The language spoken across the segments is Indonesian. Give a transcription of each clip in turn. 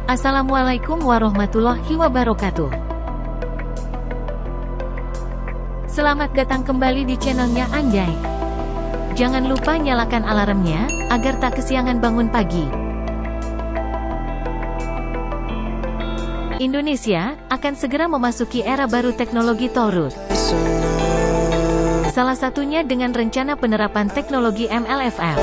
Assalamualaikum warahmatullahi wabarakatuh. Selamat datang kembali di channelnya Anjay. Jangan lupa nyalakan alarmnya, agar tak kesiangan bangun pagi. Indonesia akan segera memasuki era baru teknologi toll road. Salah satunya dengan rencana penerapan teknologi MLFF.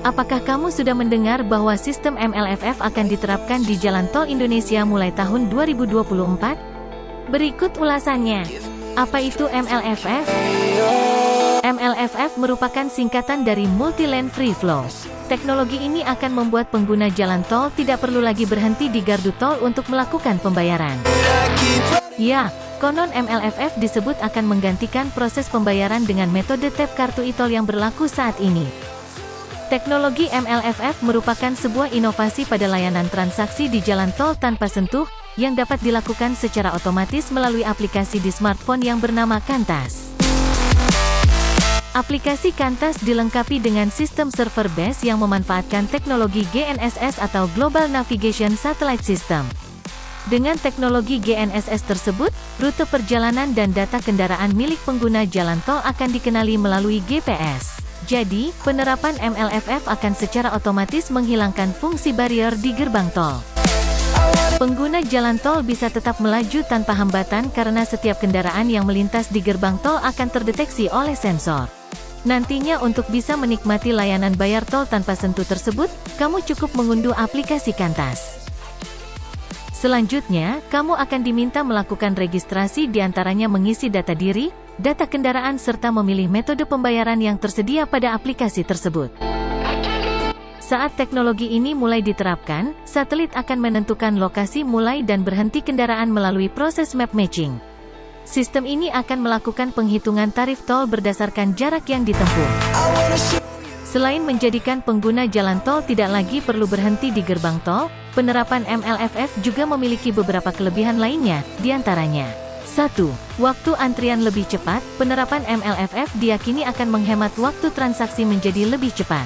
Apakah kamu sudah mendengar bahwa sistem MLFF akan diterapkan di jalan tol Indonesia mulai tahun 2024? Berikut ulasannya. Apa itu MLFF? MLFF merupakan singkatan dari Multi-Lane Free Flow. Teknologi ini akan membuat pengguna jalan tol tidak perlu lagi berhenti di gardu tol untuk melakukan pembayaran. Ya, konon MLFF disebut akan menggantikan proses pembayaran dengan metode tap kartu e-tol yang berlaku saat ini. Teknologi MLFF merupakan sebuah inovasi pada layanan transaksi di jalan tol tanpa sentuh, yang dapat dilakukan secara otomatis melalui aplikasi di smartphone yang bernama Kantas. Aplikasi Kantas dilengkapi dengan sistem server base yang memanfaatkan teknologi GNSS atau Global Navigation Satellite System. Dengan teknologi GNSS tersebut, rute perjalanan dan data kendaraan milik pengguna jalan tol akan dikenali melalui GPS. Jadi, penerapan MLFF akan secara otomatis menghilangkan fungsi barrier di gerbang tol. Pengguna jalan tol bisa tetap melaju tanpa hambatan karena setiap kendaraan yang melintas di gerbang tol akan terdeteksi oleh sensor. Nantinya untuk bisa menikmati layanan bayar tol tanpa sentuh tersebut, kamu cukup mengunduh aplikasi Kantas. Selanjutnya, kamu akan diminta melakukan registrasi diantaranya mengisi data diri, data kendaraan serta memilih metode pembayaran yang tersedia pada aplikasi tersebut. Saat teknologi ini mulai diterapkan, satelit akan menentukan lokasi mulai dan berhenti kendaraan melalui proses map matching. Sistem ini akan melakukan penghitungan tarif tol berdasarkan jarak yang ditempuh. Selain menjadikan pengguna jalan tol tidak lagi perlu berhenti di gerbang tol, penerapan MLFF juga memiliki beberapa kelebihan lainnya, diantaranya 1. Waktu antrian lebih cepat. Penerapan MLFF diyakini akan menghemat waktu transaksi menjadi lebih cepat.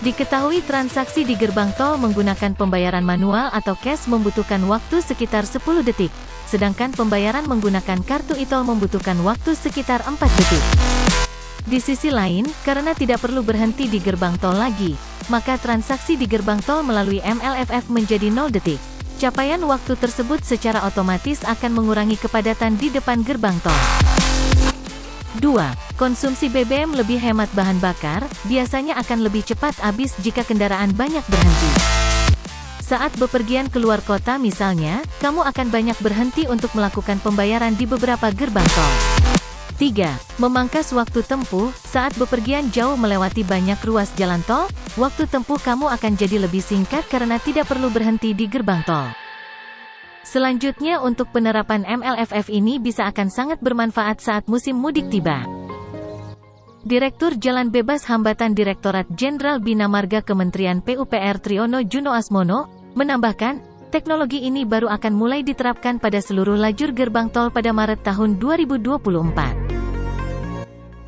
Diketahui transaksi di gerbang tol menggunakan pembayaran manual atau cash membutuhkan waktu sekitar 10 detik, sedangkan pembayaran menggunakan kartu e-tol membutuhkan waktu sekitar 4 detik. Di sisi lain, karena tidak perlu berhenti di gerbang tol lagi, maka transaksi di gerbang tol melalui MLFF menjadi 0 detik. Capaian waktu tersebut secara otomatis akan mengurangi kepadatan di depan gerbang tol. 2. Konsumsi BBM lebih hemat bahan bakar, biasanya akan lebih cepat habis jika kendaraan banyak berhenti. Saat bepergian keluar kota misalnya, kamu akan banyak berhenti untuk melakukan pembayaran di beberapa gerbang tol. 3. Memangkas waktu tempuh. Saat bepergian jauh melewati banyak ruas jalan tol, waktu tempuh kamu akan jadi lebih singkat karena tidak perlu berhenti di gerbang tol. Selanjutnya untuk penerapan MLFF ini bisa akan sangat bermanfaat saat musim mudik tiba. Direktur Jalan Bebas Hambatan Direktorat Jenderal Bina Marga Kementerian PUPR Triono Juno Asmono, menambahkan, teknologi ini baru akan mulai diterapkan pada seluruh lajur gerbang tol pada Maret tahun 2024.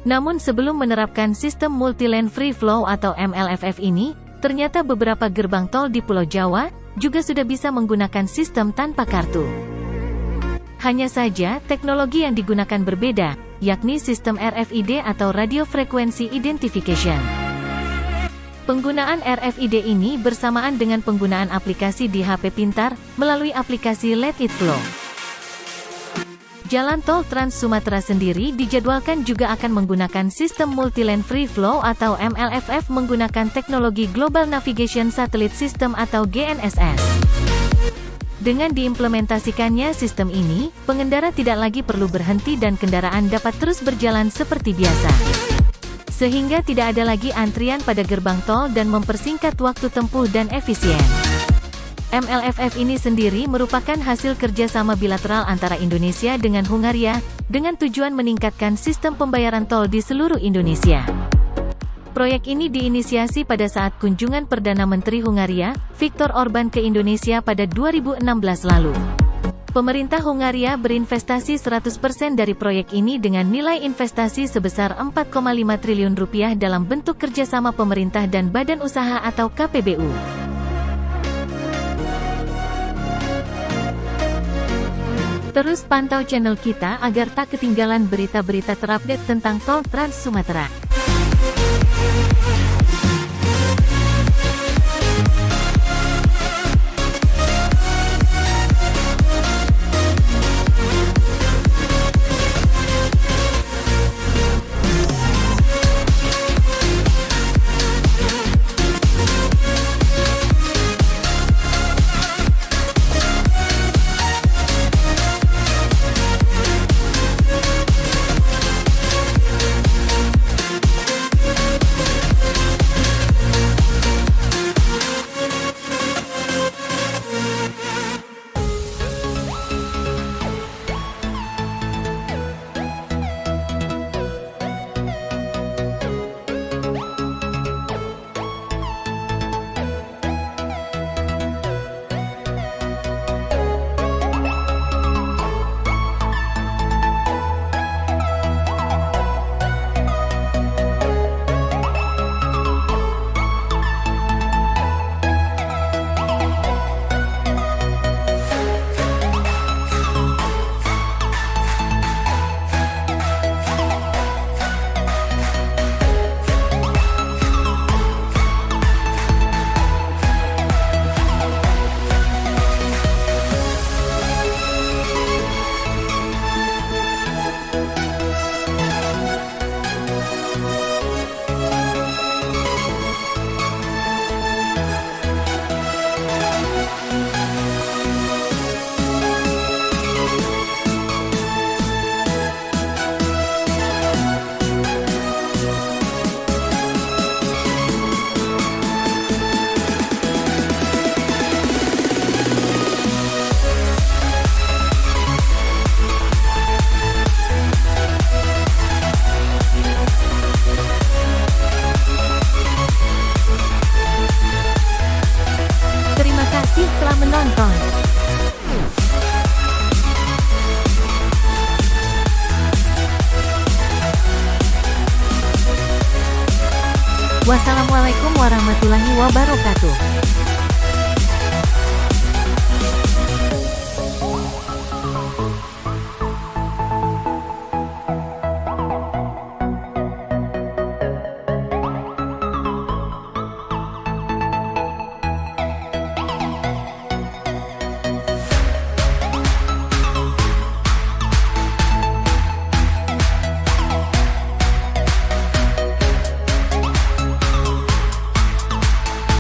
Namun sebelum menerapkan sistem Multi-Lane Free Flow atau MLFF ini, ternyata beberapa gerbang tol di Pulau Jawa juga sudah bisa menggunakan sistem tanpa kartu. Hanya saja, teknologi yang digunakan berbeda, yakni sistem RFID atau Radio Frequency Identification. Penggunaan RFID ini bersamaan dengan penggunaan aplikasi di HP pintar, melalui aplikasi Let It Flow. Jalan tol Trans Sumatera sendiri dijadwalkan juga akan menggunakan sistem Multi-Lane Free Flow atau MLFF menggunakan teknologi Global Navigation Satellite System atau GNSS. Dengan diimplementasikannya sistem ini, pengendara tidak lagi perlu berhenti dan kendaraan dapat terus berjalan seperti biasa. Sehingga tidak ada lagi antrian pada gerbang tol dan mempersingkat waktu tempuh dan efisien. MLFF ini sendiri merupakan hasil kerjasama bilateral antara Indonesia dengan Hungaria, dengan tujuan meningkatkan sistem pembayaran tol di seluruh Indonesia. Proyek ini diinisiasi pada saat kunjungan Perdana Menteri Hungaria, Viktor Orbán ke Indonesia pada 2016 lalu. Pemerintah Hungaria berinvestasi 100% dari proyek ini dengan nilai investasi sebesar 4,5 triliun rupiah dalam bentuk kerjasama pemerintah dan badan usaha atau KPBU. Terus pantau channel kita agar tak ketinggalan berita-berita terupdate tentang Tol Trans Sumatera. Terima kasih telah menonton. Wassalamualaikum warahmatullahi wabarakatuh.